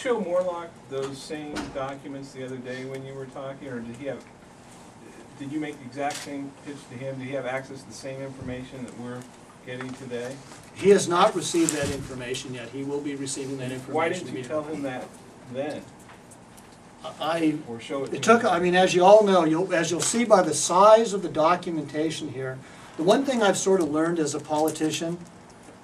show Morlock those same documents the other day when you were talking, or did you make the exact same pitch to him? Did he have access to the same information that we're getting today? He has not received that information yet. He will be receiving that information. Why didn't you tell him that then? Or show it to it took, him? I mean, as you all know, as you'll see by the size of the documentation here, the one thing I've sort of learned as a politician,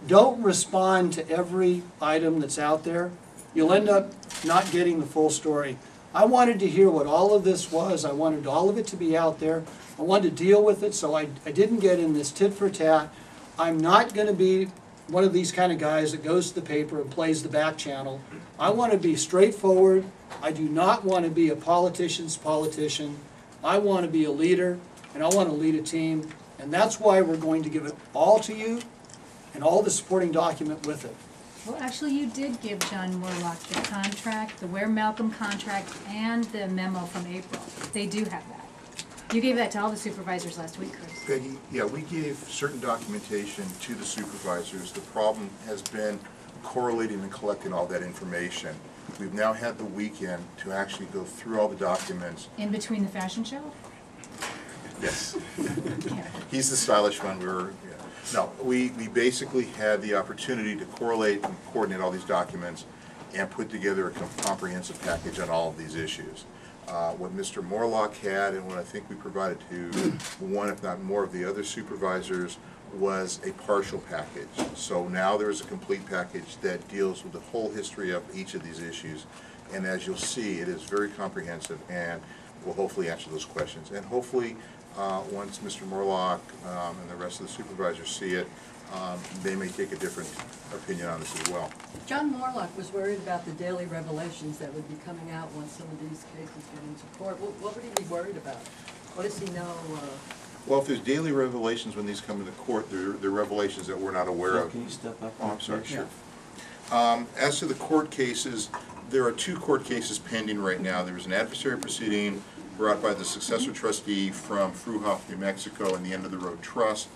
don't respond to every item that's out there. You'll end up not getting the full story. I wanted to hear what all of this was. I wanted all of it to be out there. I wanted to deal with it, so I didn't get in this tit for tat. I'm not going to be one of these kind of guys that goes to the paper and plays the back channel. I want to be straightforward. I do not want to be a politician's politician. I want to be a leader, and I want to lead a team, and that's why we're going to give it all to you and all the supporting document with it. Well, actually, you did give John Morlock the contract, the Ware Malcolm contract, and the memo from April. They do have that. You gave that to all the supervisors last week, Chris. Peggy, yeah, we gave certain documentation to the supervisors. The problem has been correlating and collecting all that information. We've now had the weekend to actually go through all the documents. In between the fashion show? Yes. Yeah. He's the stylish one. No, we basically had the opportunity to correlate and coordinate all these documents and put together a comprehensive package on all of these issues. What Mr. Morlock had and what I think we provided to one, if not more, of the other supervisors was a partial package. So now there is a complete package that deals with the whole history of each of these issues. And as you'll see, it is very comprehensive and will hopefully answer those questions. And hopefully, once Mr. Morlock and the rest of the supervisors see it, they may take a different opinion on this as well. John Morlock was worried about the daily revelations that would be coming out once some of these cases get into court. What would he be worried about? What does he know? Well, if there's daily revelations when these come into court, they're revelations that we're not aware of. Can you step up? Oh, I'm sorry, sure. As to the court cases, there are 2 court cases pending right now. There was an adversary proceeding brought by the successor trustee from Fruhoff, New Mexico, and the End of the Road Trust,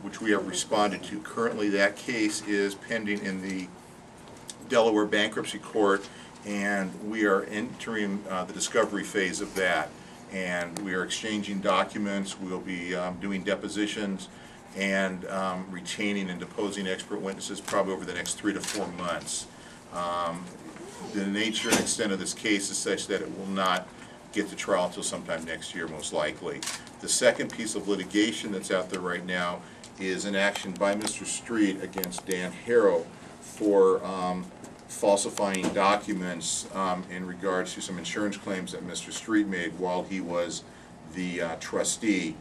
which we have responded to. Currently, that case is pending in the Delaware Bankruptcy Court, and we are entering the discovery phase of that. And we are exchanging documents. We'll be doing depositions and retaining and deposing expert witnesses probably over the next 3 to 4 months. The nature and extent of this case is such that it will not get to trial until sometime next year, most likely. The second piece of litigation that's out there right now is an action by Mr. Street against Dan Harrow for falsifying documents in regards to some insurance claims that Mr. Street made while he was the trustee.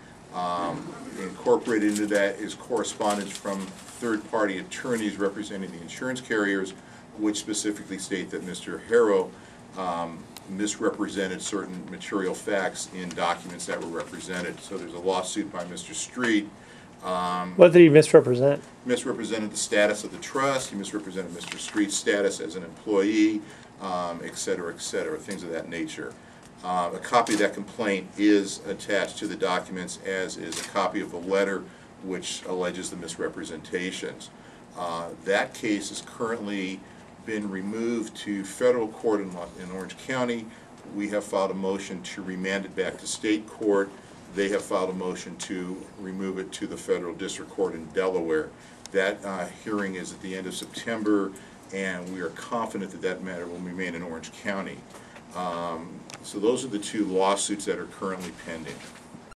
Incorporated into that is correspondence from third-party attorneys representing the insurance carriers, which specifically state that Mr. Harrow misrepresented certain material facts in documents that were represented. So there's a lawsuit by Mr. Street. What did he misrepresent? Misrepresented the status of the trust. He misrepresented Mr. Street's status as an employee, et cetera, things of that nature. A copy of that complaint is attached to the documents, as is a copy of the letter which alleges the misrepresentations. That case has currently been removed to federal court in Orange County. We have filed a motion to remand it back to state court. They have filed a motion to remove it to the federal district court in Delaware. That hearing is at the end of September, and we are confident that that matter will remain in Orange County. So those are the 2 lawsuits that are currently pending.